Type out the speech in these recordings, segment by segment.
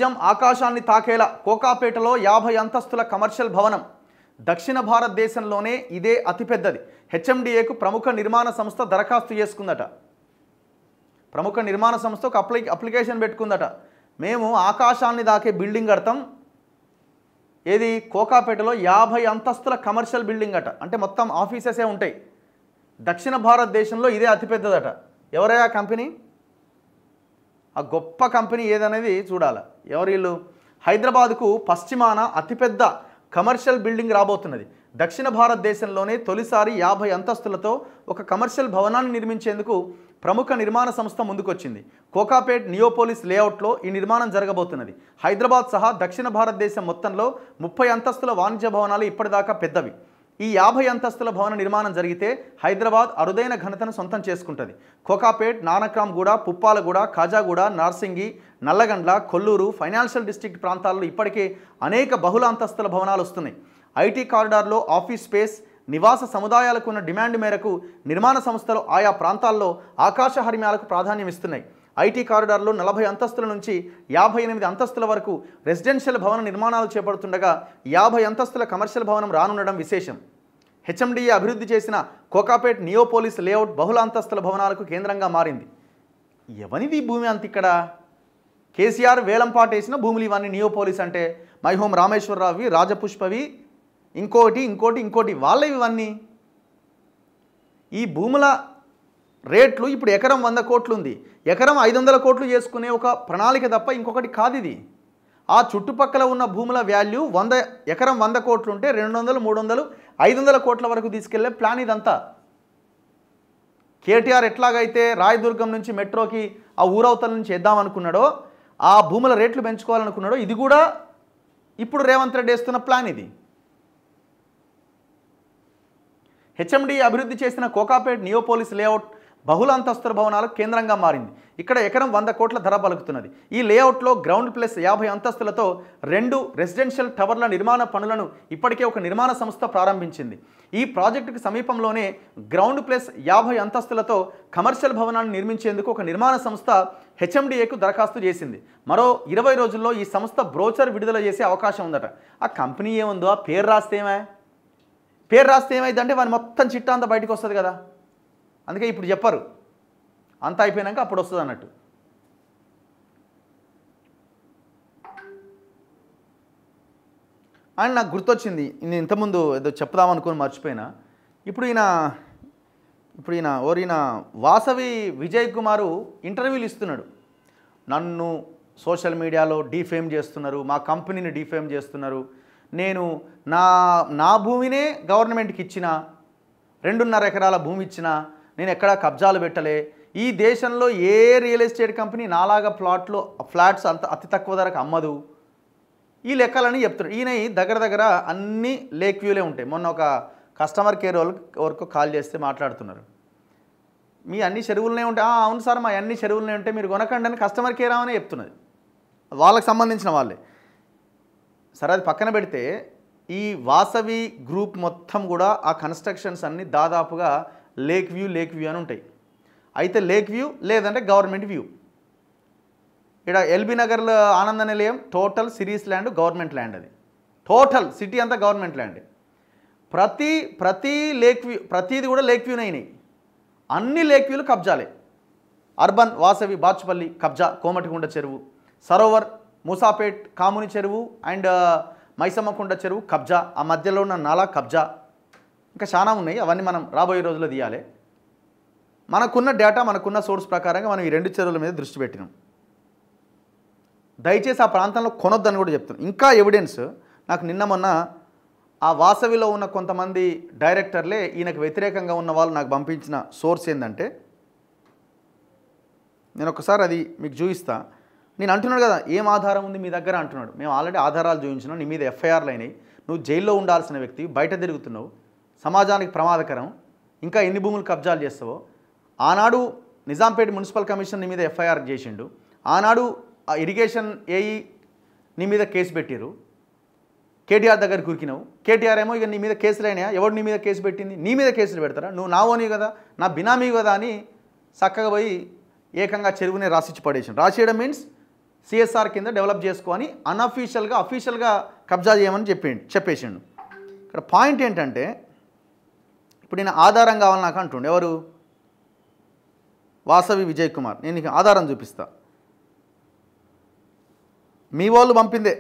సాన్నిధ్యం ఆకాశాన్ని తాకేలా కోకాపేటలో 50 అంతస్తుల కమర్షియల్ భవనం. దక్షిణ భారతదేశంలోనే ఇదే అతిపెద్దది. హెచ్ఎండిఏకు ప్రముఖ నిర్మాణ సంస్థ దరఖాస్తు చేసుకుందట. ప్రముఖ నిర్మాణ సంస్థ ఒక అప్లికేషన్ పెట్టుకుందట. మేము ఆకాశాన్ని దాకే బిల్డింగ్ కడతాం. ఏది కోకాపేటలో 50 అంతస్తుల కమర్షియల్ బిల్డింగ్ అట. అంటే మొత్తం ఆఫీసెసే ఉంటాయి. దక్షిణ భారతదేశంలో ఇదే అతిపెద్దదట. ఎవరయ్యా కంపెనీ? ఆ గొప్ప కంపెనీ ఏదనేది చూడాలి. ఎవరు వీళ్ళు? హైదరాబాద్కు పశ్చిమాన అతిపెద్ద కమర్షియల్ బిల్డింగ్ రాబోతున్నది. దక్షిణ భారతదేశంలోనే తొలిసారి 50 అంతస్తులతో ఒక కమర్షియల్ భవనాన్ని నిర్మించేందుకు ప్రముఖ నిర్మాణ సంస్థ ముందుకొచ్చింది. కోకాపేట్ నియోపోలిస్ లేఅవుట్లో ఈ నిర్మాణం జరగబోతున్నది. హైదరాబాద్ సహా దక్షిణ భారతదేశం మొత్తంలో 30 అంతస్తుల వాణిజ్య భవనాలు ఇప్పటిదాకా పెద్దవి. ఈ 50 అంతస్తుల భవన నిర్మాణం జరిగితే హైదరాబాద్ అరుదైన ఘనతను సొంతం చేసుకుంటుంది. కోకాపేట్, నానక్రామ్గూడ, పుప్పాలగూడ, ఖాజాగూడ, నార్సింగి, నల్లగండ్ల, కొల్లూరు ఫైనాన్షియల్ డిస్ట్రిక్ట్ ప్రాంతాల్లో ఇప్పటికే అనేక బహుళ అంతస్తుల భవనాలు వస్తున్నాయి. ఐటీ కారిడార్లో ఆఫీస్ స్పేస్, నివాస సముదాయాలకు ఉన్న డిమాండ్ మేరకు నిర్మాణ సంస్థలు ఆయా ప్రాంతాల్లో ఆకాశ హర్మ్యాలకు ప్రాధాన్యం ఇస్తున్నాయి. ఐటీ కారిడార్లో 40 అంతస్తుల నుంచి 58 అంతస్తుల వరకు రెసిడెన్షియల్ భవన నిర్మాణాలు చేపడుతుండగా 50 అంతస్తుల కమర్షియల్ భవనం రానుండడం విశేషం. హెచ్ఎండిఏ అభివృద్ధి చేసిన కోకాపేట్ నియోపోలిస్ లేఅవుట్ బహుళ అంతస్తుల భవనాలకు కేంద్రంగా మారింది. ఎవనిది భూమి అంత ఇక్కడ? కేసీఆర్ వేలంపాట వేసిన భూములు ఇవన్నీ. నియోపోలిస్ అంటే మైహోం రామేశ్వరరావువి, రాజపుష్పవి, ఇంకోటి వాళ్ళవి ఇవన్నీ. ఈ భూముల రేట్లు ఇప్పుడు ఎకరం 100 కోట్లు ఉంది. ఎకరం 500 కోట్లు చేసుకునే ఒక ప్రణాళిక తప్ప ఇంకొకటి కాదు ఇది. ఆ చుట్టుపక్కల ఉన్న భూముల వాల్యూ ఎకరం 100 కోట్లు ఉంటే 200, 300, 500 కోట్ల వరకు తీసుకెళ్లే ప్లాన్ ఇదంతా. కేటీఆర్ ఎట్లాగైతే రాయదుర్గం నుంచి మెట్రోకి ఆ ఊరవతల నుంచి వేద్దామనుకున్నాడో, ఆ భూముల రేట్లు పెంచుకోవాలనుకున్నాడో, ఇది కూడా ఇప్పుడు రేవంత్ రెడ్డి వేస్తున్న ప్లాన్ ఇది. హెచ్ఎండి అభివృద్ధి చేసిన కోకాపేట్ నియోపోలిస్ లేఅవుట్ బహుళ అంతస్తుల భవనాలకు కేంద్రంగా మారింది. ఇక్కడ ఎకరం 100 కోట్ల ధర పలుకుతున్నది. ఈ లేఅవుట్లో గ్రౌండ్ ప్లస్ 50 అంతస్తులతో 2 రెసిడెన్షియల్ టవర్ల నిర్మాణ పనులను ఇప్పటికే ఒక నిర్మాణ సంస్థ ప్రారంభించింది. ఈ ప్రాజెక్టుకు సమీపంలోనే గ్రౌండ్ ప్లస్ 50 అంతస్తులతో కమర్షియల్ భవనాన్ని నిర్మించేందుకు ఒక నిర్మాణ సంస్థ హెచ్ఎండిఏకు దరఖాస్తు చేసింది. మరో 20 రోజుల్లో ఈ సంస్థ బ్రోచర్ విడుదల చేసే అవకాశం ఉందట. ఆ కంపెనీ ఏముందో ఆ పేరు రాస్తే ఏమైందంటే వాని మొత్తం చిట్టా అంతా బయటకు వస్తుంది కదా. అందుకే ఇప్పుడు చెప్పరు, అంతా అయిపోయినాక అప్పుడు వస్తుంది అన్నట్టు. అండ్ నాకు గుర్తొచ్చింది, నేను ఇంతకుముందు ఏదో చెప్దామనుకుని మర్చిపోయినా. ఇప్పుడు ఈయన వాసవి విజయ్ కుమారు ఇంటర్వ్యూలు ఇస్తున్నాడు. నన్ను సోషల్ మీడియాలో డీఫేమ్ చేస్తున్నారు, మా కంపెనీని డీఫేమ్ చేస్తున్నారు, నేను నా భూమినే గవర్నమెంట్కి ఇచ్చిన, 2.5 ఎకరాల భూమి ఇచ్చిన, నేను ఎక్కడా కబ్జాలు పెట్టలే, ఈ దేశంలో ఏ రియల్ ఎస్టేట్ కంపెనీ నాలాగా ఫ్లాట్స్ అతి తక్కువ ధరకు అమ్మదు, ఈ లెక్కలని చెప్తున్నాడు. ఈయన దగ్గర అన్ని లేక్ వ్యూలే ఉంటాయి. మొన్న ఒక కస్టమర్ కేర్ వరకు కాల్ చేస్తే మాట్లాడుతున్నారు, మీ అన్ని చెరువులనే ఉంటాయి. అవును సార్, మా అన్ని చెరువులనే ఉంటాయి, మీరు కొనకండి అని కస్టమర్ కేర్ అని చెప్తున్నది. వాళ్ళకి సంబంధించిన వాళ్ళే. సరే, అది పక్కన పెడితే ఈ వాసవి గ్రూప్ మొత్తం కూడా ఆ కన్స్ట్రక్షన్స్ అన్నీ దాదాపుగా లేక్ వ్యూ అని ఉంటాయి. అయితే లేక్ వ్యూ లేదంటే గవర్నమెంట్ వ్యూ. ఇక్కడ ఎల్బీ నగర్లో ఆనంద నిలయం total series land, government land. అది టోటల్ సిటీ అంతా గవర్నమెంట్ ల్యాండ్. ప్రతి లేక్ వ్యూ, ప్రతిది కూడా లేక్ వ్యూనే అయినాయి. అన్ని లేక్ వ్యూలు కబ్జాలే. అర్బన్ వాసవి బాచుపల్లి కబ్జా, కోమటికుండ చెరువు, సరోవర్, మూసాపేట్ కాముని చెరువు అండ్ మైసమ్మకుండ చెరువు కబ్జా, ఆ మధ్యలో ఉన్న నాలా కబ్జా, ఇంకా చాలా ఉన్నాయి. అవన్నీ మనం రాబోయే రోజుల్లో తీయాలి. మనకున్న డేటా, మనకున్న సోర్స్ ప్రకారంగా మనం ఈ 2 చెరువుల మీద దృష్టి పెట్టినాం. దయచేసి ఆ ప్రాంతంలో కొనొద్దని కూడా చెప్తున్నాం. ఇంకా ఎవిడెన్స్ నాకు నిన్న మొన్న ఆ వాసవిలో ఉన్న కొంతమంది డైరెక్టర్లే ఈయనకు వ్యతిరేకంగా ఉన్న వాళ్ళు నాకు పంపించిన సోర్స్ ఏంటంటే, నేను ఒకసారి అది మీకు చూపిస్తా. నేను అంటున్నాడు కదా, ఏం ఆధారం ఉంది మీ దగ్గర అంటున్నాడు. మేము ఆల్రెడీ ఆధారాలు చూపించినాం, నీ మీద ఎఫ్ఐఆర్లు అయినాయి, నువ్వు జైల్లో ఉండాల్సిన వ్యక్తి, బయట తిరుగుతున్నావు, సమాజానికి ప్రమాదకరం, ఇంకా ఎన్ని భూములు కబ్జాలు చేస్తావో. ఆనాడు నిజాంపేట మున్సిపల్ కమిషన్ నీ మీద ఎఫ్ఐఆర్ చేసిండు, ఆనాడు ఇరిగేషన్ ఏఈ నీ మీద కేసు పెట్టిరు, కేటీఆర్ దగ్గర కురికినావు. కేటీఆర్ ఏమో ఇక నీ మీద కేసులు అయినాయా, ఎవడు నీ మీద కేసు పెట్టింది, నీ మీద కేసులు పెడతారా, నువ్వు నా ఓని కదా, నా బినామీ కదా అని చక్కగా పోయి ఏకంగా చెరువునే రాసిచ్చి పడేసాను. రాసేయడం మీన్స్ సిఎస్ఆర్ కింద డెవలప్ చేసుకొని అఫీషియల్గా కబ్జా చేయమని చెప్పేసిండు. ఇక్కడ పాయింట్ ఏంటంటే ఇప్పుడు నేను ఆధారం కావాలి నాకు అంటుండే ఎవరు, వాసవి విజయ్ కుమార్. నేను నీకు ఆధారం చూపిస్తా, మీ వాళ్ళు పంపిందే.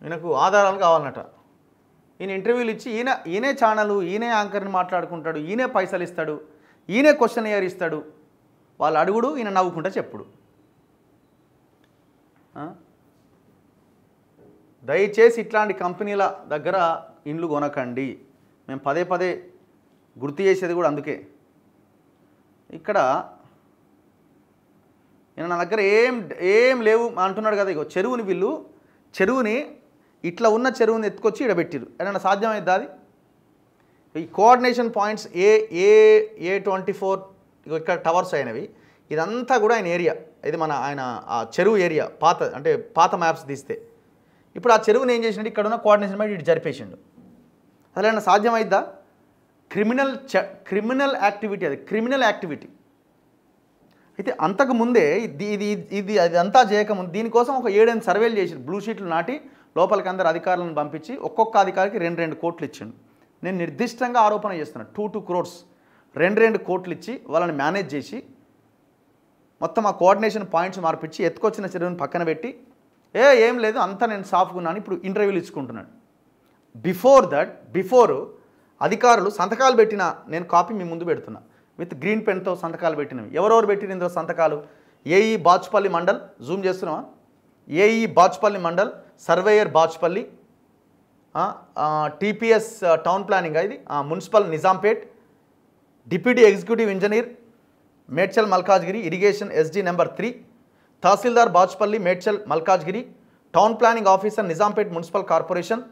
ఈయనకు ఆధారాలు కావాలన్నట. ఈయన ఇంటర్వ్యూలు ఇచ్చి ఈయనే ఛానల్, ఈయనే యాంకర్ని మాట్లాడుకుంటాడు, ఈయనే పైసలు ఇస్తాడు, ఈయనే క్వశ్చన్ ఇయర్ ఇస్తాడు. వాళ్ళు అడుగుడు, ఈయన నవ్వుకుంటా చెప్పుడు. దయచేసి ఇట్లాంటి కంపెనీల దగ్గర ఇండ్లు కొనకండి. మేము పదే పదే గుర్తు చేసేది కూడా అందుకే. ఇక్కడ ఈయన నా దగ్గర ఏం లేవు అంటున్నాడు కదా. ఇగో చెరువుని ఇట్లా ఉన్న చెరువుని ఎత్తుకొచ్చి ఇక్కడ పెట్టిరు. ఏదైనా సాధ్యమైద్దా అది? ఈ కోఆర్డినేషన్ పాయింట్స్ A24 ఇక్కడ టవర్స్ అయినవి, ఇదంతా కూడా ఆయన ఏరియా. ఇది ఆయన ఆ చెరువు ఏరియా పాత మ్యాప్స్ తీస్తే. ఇప్పుడు ఆ చెరువుని ఏం చేసినట్టు ఇక్కడ ఉన్న కోఆర్డినేషన్ బట్టి ఇటు జరిపేసిండు. అసలు ఏమైనా సాధ్యమైద్దా? క్రిమినల్ యాక్టివిటీ, అది క్రిమినల్ యాక్టివిటీ. అయితే అంతకుముందే ఇది అంతా చేయకముందు దీనికోసం ఒక 7-8 సర్వేలు చేసి బ్లూ షీట్లు నాటి లోపలికి అందరు అధికారులను పంపించి ఒక్కొక్క అధికారికి 2 కోట్లు ఇచ్చిండు. నేను నిర్దిష్టంగా ఆరోపణ చేస్తున్నాను. 2 crores 2 కోట్లు ఇచ్చి వాళ్ళని మేనేజ్ చేసి మొత్తం ఆ కోఆర్డినేషన్ పాయింట్స్ మార్పించి ఎత్తుకొచ్చిన చెరువుని పక్కన పెట్టి ఏం లేదు అంతా నేను సాఫ్గా ఉన్నాను ఇప్పుడు ఇంటర్వ్యూలు ఇచ్చుకుంటున్నాను. బిఫోర్ అధికారులు సంతకాలు పెట్టిన నేను కాపీ మీ ముందు పెడుతున్నా విత్ గ్రీన్ పెన్తో సంతకాలు పెట్టినవి. ఎవరెవరు పెట్టిన ఇందులో సంతకాలు? ఏఈ బాచుపల్లి మండల్, జూమ్ చేస్తున్నావా? AE Bachupalli mandal, surveyor Bachupalli, TPS town planning, ఇది municipal Nizampet, deputy executive engineer Medchal Malkajgiri, irrigation SD number 3, tahsildar Bachupalli Medchal Malkajgiri, town planning officer Nizampet municipal corporation,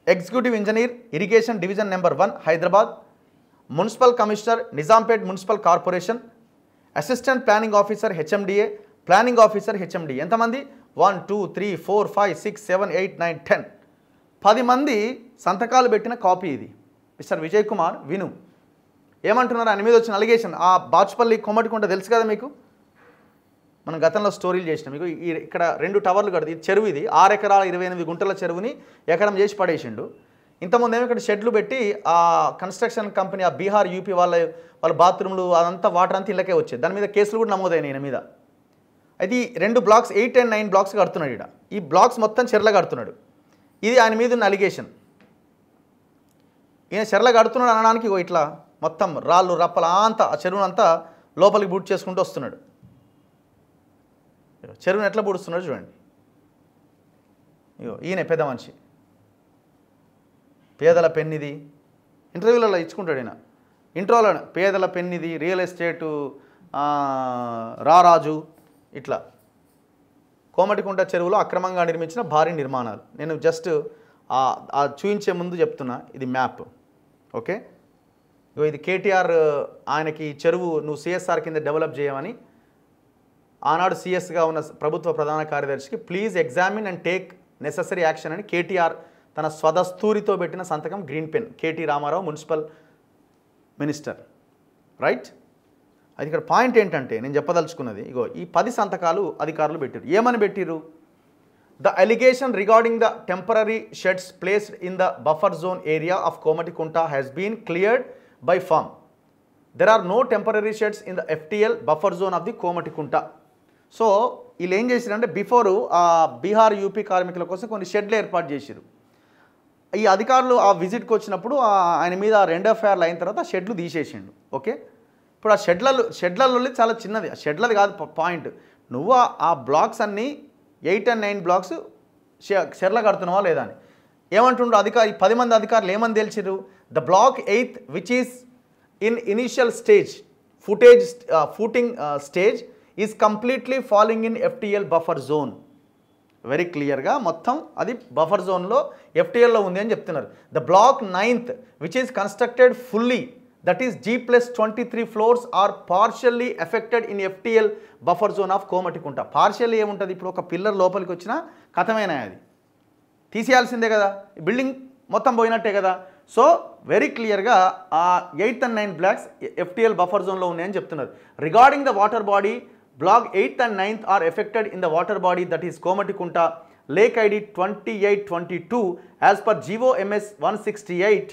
executive engineer irrigation division number 1 Hyderabad, municipal commissioner Nizampet municipal corporation, assistant planning officer HMDA, planning officer HMD. ఎంతమంది? 1 2 3 4 5 6 7 8 9 10 10 మంది సంతకాలు పెట్టిన copy ఇది. Mister Vijay Kumar విను ఏమంటున్నారు? ఆయన మీద వచ్చిన అలిగేషన్. ఆ బాచుపల్లి కొమ్మటికుంట తెలుసు కదా మీకు, మనం గతంలో స్టోరీలు చేసినాం. మీకు ఇక్కడ 2 టవర్లు కడది చెరువు, ఇది 6 ఎకరాల 28 గుంటల చెరువుని ఎకరం చేసి పడేసిండు. ఇంతకుముందు ఏమో ఇక్కడ షెడ్లు పెట్టి ఆ కన్స్ట్రక్షన్ కంపెనీ ఆ బీహార్ యూపీ వాళ్ళ బాత్రూమ్లు అదంతా వాటర్ అంతా ఇళ్ళకే వచ్చేది. దాని మీద కేసులు కూడా నమోదైనాయి ఈయన మీద. అయితే 2 బ్లాక్స్ 8 and 9 బ్లాక్స్ కడుతున్నాడు. ఇక్కడ ఈ బ్లాక్స్ మొత్తం చెర్ల కడుతున్నాడు. ఇది ఆయన మీద ఉన్న అలిగేషన్. ఈయన చెర్ల కడుతున్నాడు అనడానికి ఇట్లా మొత్తం రాళ్ళు రప్పల అంతా ఆ చెరువునంతా లోపలికి బూట్ చేసుకుంటూ వస్తున్నాడు. చెరువుని ఎట్లా బూడుస్తున్నాడు చూడండి. ఈయన పెద్ద మనిషి, పేదల పెన్నిది. ఇంటర్వ్యూలలో ఇచ్చుకుంటాడు ఈయన. ఇంట్రోలో పేదల పెన్నిది, రియల్ ఎస్టేటు రారాజు, ఇట్లా కోమటికుంట చెరువులో అక్రమంగా నిర్మించిన భారీ నిర్మాణాలు. నేను జస్ట్ చూయించే ముందు చెప్తున్నా, ఇది మ్యాప్. ఓకే, ఇది కేటీఆర్ ఆయనకి చెరువు నువ్వు సిఎస్ఆర్ కింద డెవలప్ చేయమని ఆనాడు సిఎస్గా ఉన్న ప్రభుత్వ ప్రధాన కార్యదర్శికి please examine and take necessary action అని కేటీఆర్ తన స్వదస్తూరితో పెట్టిన సంతకం, green pen, KT Ramarao municipal minister. Right? అది ఇక్కడ పాయింట్ ఏంటంటే నేను చెప్పదలుచుకున్నది, ఇగో ఈ 10 సంతకాలు అధికారులు పెట్టారు. ఏమని పెట్టిరు? The allegation regarding the temporary sheds placed in the buffer zone area of Komatikunta has been cleared by farm. There are no temporary sheds in the FTL buffer zone of the Komatikunta. So వీళ్ళు ఏం చేశారంటే before Bihar UP కార్మికుల కోసం కొన్ని షెడ్లు ఏర్పాటు చేశారు. ఈ అధికారులు ఆ విజిట్కి వచ్చినప్పుడు ఆయన మీద 2 FIRలు అయిన తర్వాత ఆ షెడ్లు తీసేసిండు. ఓకే, ఇప్పుడు ఆ షెడ్లలో చాలా చిన్నది, ఆ షెడ్లది కాదు పాయింట్. నువ్వు ఆ బ్లాక్స్ అన్నీ 8 and 9 బ్లాక్స్ షెడ్ల కడుతున్నావా లేదా అని ఏమంటుండ్రు అధికారి. 10 మంది అధికారులు ఏమని తెలిసిరు? The block 8th which is in initial stage footing stage is completely falling in FTL buffer zone. Very క్లియర్గా మొత్తం అది బఫర్ జోన్లో ఎఫ్టిఎల్లో ఉంది అని చెప్తున్నారు. The block 9th which is constructed fully that is G+23 floors are partially affected in FTL buffer zone of Komatikunta. Partially ఏముంటుంది, ఇప్పుడు ఒక పిల్లర్ లోపలికి వచ్చినా కథమేనా, అది తీసేయాల్సిందే కదా, బిల్డింగ్ మొత్తం పోయినట్టే కదా. సో వెరీ క్లియర్గా ఆ 8th and 9th blocks FTL buffer జోన్లో ఉన్నాయని చెప్తున్నారు. Regarding the water body, block 8th and 9th are affected in the water body that is Komatikunta, lake ID 2822 as per GOMS 168.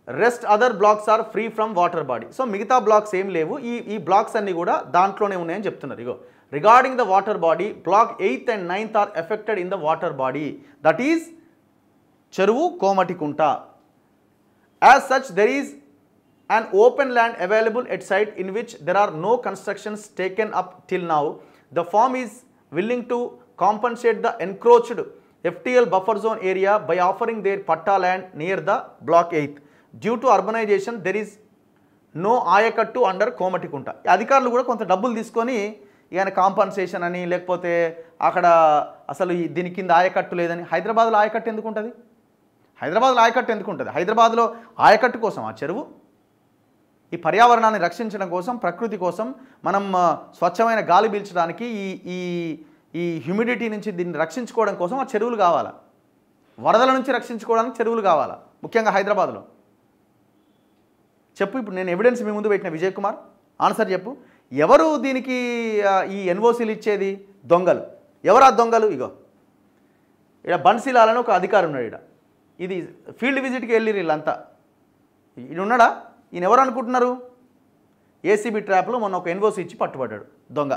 Rest other blocks are free from water body. So మిగతా blocks ఏం లేవు, ఈ blocks అన్నీ కూడా దాంట్లోనే ఉన్నాయని చెప్తున్నారు. ఇగో regarding the water body, block 8th and 9th are affected in the water body that is చెరువు Komatikunta. As such there is an open land available at site in which there are no constructions taken up till now. The firm is willing to compensate the encroached FTL buffer zone area by offering their patta land near the block 8. Due to urbanization, there is no ఆయకట్టు under Komatikunta. అధికారులు కూడా కొంత డబ్బులు తీసుకొని ఇక compensation అని, లేకపోతే అక్కడ అసలు దీని కింద ఆయకట్టు లేదని. హైదరాబాద్లో ఆయకట్టు ఎందుకు ఉంటుంది? హైదరాబాద్లో ఆయకట్టు ఎందుకు ఉంటుంది? హైదరాబాద్లో ఆయకట్టు కోసం ఆ చెరువు, ఈ పర్యావరణాన్ని రక్షించడం కోసం, ప్రకృతి కోసం, మనం స్వచ్ఛమైన గాలి పీల్చడానికి, ఈ ఈ హ్యూమిడిటీ నుంచి దీన్ని రక్షించుకోవడం కోసం ఆ చెరువులు కావాలా. వరదల నుంచి రక్షించుకోవడానికి చెరువులు కావాలా, ముఖ్యంగా హైదరాబాద్లో. చెప్పు, ఇప్పుడు నేను ఎవిడెన్స్ మీ ముందు పెట్టిన విజయ్ కుమార్, ఆన్సర్ చెప్పు. ఎవరు దీనికి ఈ ఎన్ఓసీలు ఇచ్చేది? దొంగలు. ఎవరు ఆ దొంగలు? ఇగో ఇక్కడ బన్సీలాలని ఒక అధికారి ఉన్నాడు. ఇక్కడ ఇది ఫీల్డ్ విజిట్కి వెళ్ళిరు వీళ్ళంతా. ఇది ఉన్నాడా? ఈయన ఎవరు అనుకుంటున్నారు? ఏసీబీ ట్రాప్లో మొన్న ఒక ఎన్ఓసీ ఇచ్చి పట్టుబడ్డాడు దొంగ.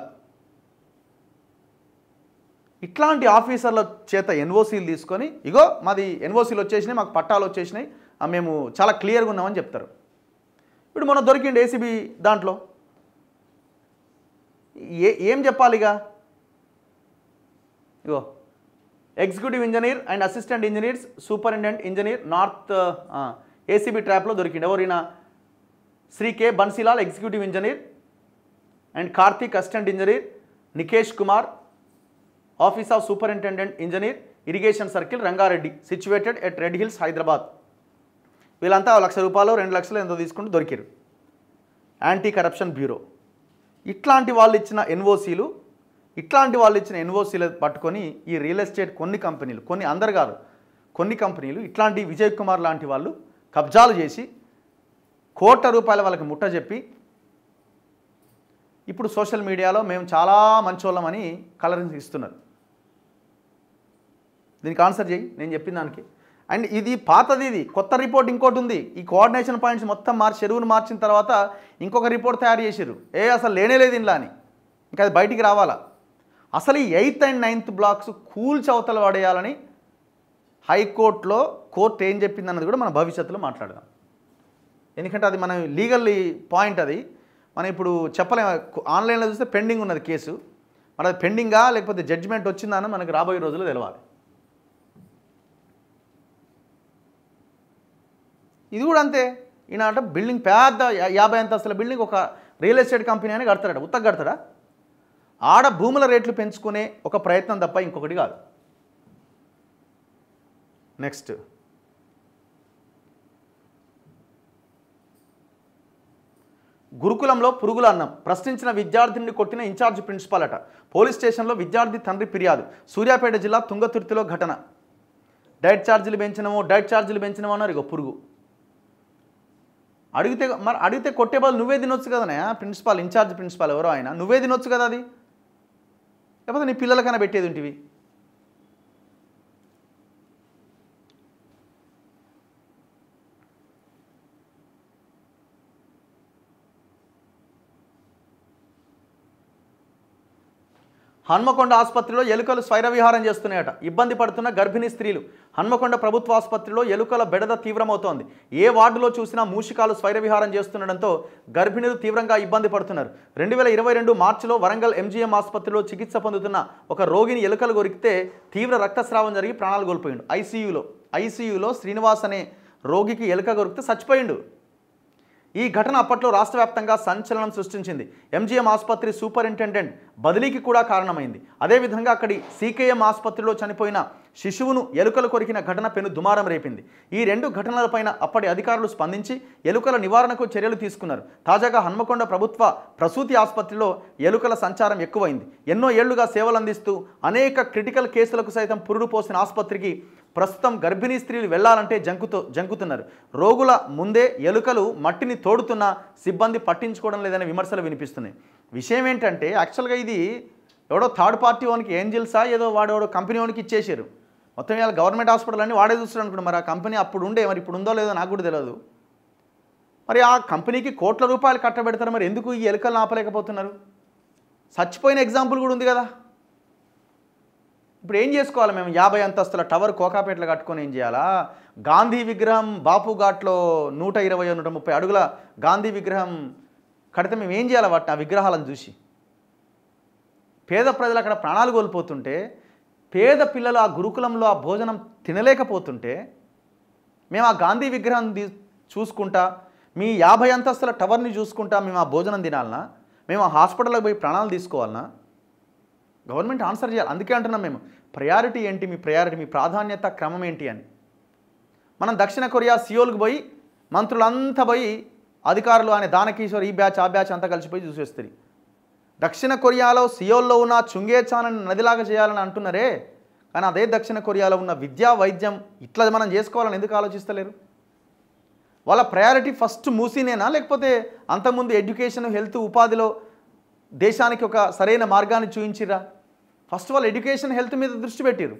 ఇట్లాంటి ఆఫీసర్ల చేత ఎన్ఓసీలు తీసుకొని, ఇగో మాది ఎన్ఓసీలు వచ్చేసినాయి, మాకు పట్టాలు వచ్చేసినాయి, మేము చాలా క్లియర్గా ఉన్నామని చెప్తారు. ఇప్పుడు మొన్న దొరికిండు ఏసీబీ దాంట్లో. ఏం చెప్పాలిగా? ఇగో executive engineer and assistant engineers, superintendent engineer north ACB ట్రాప్లో దొరికిండు. ఎవరైనా? Shri K Bansilal executive engineer and Karthik assistant engineer, Nikesh Kumar office of superintendent engineer, irrigation circle, Rangareddy, situated at red hills, Hyderabad. వీళ్ళంతా 1,00,000 రూపాయలు 2 లక్షలు ఎంతో తీసుకుంటూ దొరికారు. Anti corruption bureau. ఇట్లాంటి వాళ్ళు ఇచ్చిన ఎన్ఓసీలు పట్టుకొని ఈ రియల్ ఎస్టేట్ కొన్ని కంపెనీలు, కొన్ని అందరు కాదు, కొన్ని కంపెనీలు ఇట్లాంటి విజయ్ కుమార్ లాంటి వాళ్ళు కబ్జాలు చేసి కోట్ల రూపాయల వాళ్ళకి ముట్ట చెప్పి ఇప్పుడు సోషల్ మీడియాలో మేము చాలా మంచోళ్ళమని కలరింగ్ ఇస్తున్నారు. దీనికి ఆన్సర్ చేయి నేను చెప్పిన దానికి. అండ్ ఇది పాతది, ఇది కొత్త రిపోర్ట్ ఇంకోటి ఉంది. ఈ కోఆర్డినేషన్ పాయింట్స్ మొత్తం మార్చి, చెరువును మార్చిన తర్వాత ఇంకొక రిపోర్ట్ తయారు చేశారు. అసలు లేనేలేదు ఇంట్లో అని. ఇంకా అది బయటికి రావాలా. అసలు ఈ 8th and 9th బ్లాక్స్ కూల్చవతలు పడేయాలని హైకోర్టులో కోర్టు ఏం చెప్పింది అన్నది కూడా మనం భవిష్యత్తులో మాట్లాడదాం. ఎందుకంటే అది మన లీగల్ పాయింట్. అది మనం ఇప్పుడు చెప్పలేము. ఆన్లైన్లో చూస్తే పెండింగ్ ఉన్నది కేసు. మరి అది పెండింగా లేకపోతే జడ్జిమెంట్ వచ్చిందా అని మనకు రాబోయే రోజుల్లో తెలవాలి. ఇది కూడా అంతే. ఈయన అంటే బిల్డింగ్ పెద్ద 50 అంతస్తుల బిల్డింగ్ ఒక రియల్ ఎస్టేట్ కంపెనీ అని కడతాడట. ఉత్తగా కడతాడా? ఆడ భూముల రేట్లు పెంచుకునే ఒక ప్రయత్నం తప్ప ఇంకొకటి కాదు. నెక్స్ట్, గురుకులంలో పురుగుల అన్నం ప్రశ్నించిన విద్యార్థిని కొట్టిన ఇన్ఛార్జ్ ప్రిన్సిపాల్ అట. పోలీస్ స్టేషన్లో విద్యార్థి తండ్రి ఫిర్యాదు. సూర్యాపేట జిల్లా తుంగతుర్తిలో ఘటన. డైట్ ఛార్జీలు పెంచినమో అన్నారు. ఇగో పురుగు అడిగితే కొట్టే బదులు నువ్వే తినొచ్చు కదనే. ప్రిన్సిపాల్, ఇన్ఛార్జ్ ప్రిన్సిపాల్ ఎవరో ఆయన, నువ్వే తినొచ్చు కదా అది. లేకపోతే నీ పిల్లలకైనా పెట్టేది ఉంటివి. హన్మకొండ ఆసుపత్రిలో ఎలుకలు స్వైరవిహారం చేస్తున్నాయట. ఇబ్బంది పడుతున్న గర్భిణీ స్త్రీలు. హన్మకొండ ప్రభుత్వ ఆసుపత్రిలో ఎలుకల బెడద తీవ్రమవుతోంది. ఏ వార్డులో చూసినా మూషికాలు స్వైరవిహారం చేస్తుండటంతో గర్భిణులు తీవ్రంగా ఇబ్బంది పడుతున్నారు. 2022 మార్చిలో వరంగల్ MGM ఆసుపత్రిలో చికిత్స పొందుతున్న ఒక రోగిని ఎలుకలు కొరికితే తీవ్ర రక్తస్రావం జరిగి ప్రాణాలు కోల్పోయిండు. ఐసీయూలో శ్రీనివాస్ అనే రోగికి ఎలుక కొరికితే చచ్చిపోయిండు. ఈ ఘటన అప్పట్లో రాష్ట్ర వ్యాప్తంగా సంచలనం సృష్టించింది. MGM ఆసుపత్రి సూపరింటెండెంట్ బదిలీకి కూడా కారణమైంది. అదేవిధంగా అక్కడి CKM ఆసుపత్రిలో చనిపోయిన శిశువును ఎలుకలు కొరికిన ఘటన పెను దుమారం రేపింది. ఈ 2 ఘటనలపైన అప్పటి అధికారులు స్పందించి ఎలుకల నివారణకు చర్యలు తీసుకున్నారు. తాజాగా హన్మకొండ ప్రభుత్వ ప్రసూతి ఆసుపత్రిలో ఎలుకల సంచారం ఎక్కువైంది. ఎన్నో ఏళ్లుగా సేవలు అందిస్తూ అనేక క్రిటికల్ కేసులకు సైతం పురుడు పోసిన ఆసుపత్రికి ప్రస్తుతం గర్భిణీ స్త్రీలు వెళ్లాలంటే జంకుతున్నారు. రోగుల ముందే ఎలుకలు మట్టిని తోడుతున్న సిబ్బంది పట్టించుకోవడం లేదనే విమర్శలు వినిపిస్తున్నాయి. విషయం ఏంటంటే యాక్చువల్గా ఇది ఎవడో థర్డ్ పార్టీ వానికి ఏంజిల్సా ఏదో వాడెవడో కంపెనీ వానికి ఇచ్చేసారు. మొత్తం ఇవాళ గవర్నమెంట్ హాస్పిటల్ అన్నీ వాడే చూస్తాడు అనుకుంటా. మరి ఆ కంపెనీ అప్పుడు ఉండే, మరి ఇప్పుడు ఉందో లేదో నాకు కూడా తెలియదు. మరి ఆ కంపెనీకి కోట్ల రూపాయలు కట్టబెడతారు, మరి ఎందుకు ఈ ఎలుకలను ఆపలేకపోతున్నారు? చచ్చిపోయిన ఎగ్జాంపుల్ కూడా ఉంది కదా. ఇప్పుడు ఏం చేసుకోవాలి మేము? 50 అంతస్తుల టవర్ కోకాపేటలో కట్టుకొని ఏం చేయాలా? గాంధీ విగ్రహం బాపు ఘాట్లో 120-130 అడుగుల గాంధీ విగ్రహం కడితే మేము ఏం చేయాలి వాటిని? ఆ విగ్రహాలను చూసి పేద ప్రజలు అక్కడ ప్రాణాలు కోల్పోతుంటే, పేద పిల్లలు ఆ గురుకులంలో ఆ భోజనం తినలేకపోతుంటే, మేము ఆ గాంధీ విగ్రహం చూసుకుంటా, మీ 50 అంతస్తుల టవర్ని చూసుకుంటా మేము ఆ భోజనం తినాలనా? మేము ఆ హాస్పిటల్కి పోయి ప్రాణాలు తీసుకోవాలనా? గవర్నమెంట్ ఆన్సర్ చేయాలి. అందుకే అంటున్నాం మేము, ప్రయారిటీ ఏంటి, మీ ప్రయారిటీ, మీ ప్రాధాన్యత క్రమం ఏంటి అని. మనం దక్షిణ కొరియా సియోల్కి పోయి మంత్రులంతా పోయి అధికారులు అనే దానకిషోర్ ఈ బ్యాచ్ ఆ బ్యాచ్ అంతా కలిసిపోయి చూసేస్తారు. దక్షిణ కొరియాలో సియోల్లో ఉన్న చుంగేచానని నదిలాగా చేయాలని అంటున్నారే, కానీ అదే దక్షిణ కొరియాలో ఉన్న విద్యా వైద్యం ఇట్లా మనం చేసుకోవాలని ఎందుకు ఆలోచిస్తలేరు? వాళ్ళ ప్రయారిటీ ఫస్ట్ మూసీనేనా, లేకపోతే అంతకుముందు ఎడ్యుకేషన్ హెల్త్ ఉపాధిలో దేశానికి ఒక సరైన మార్గాన్ని చూపించిరా? ఫస్ట్ వాళ్ళు ఎడ్యుకేషన్ హెల్త్ మీద దృష్టి పెట్టారు.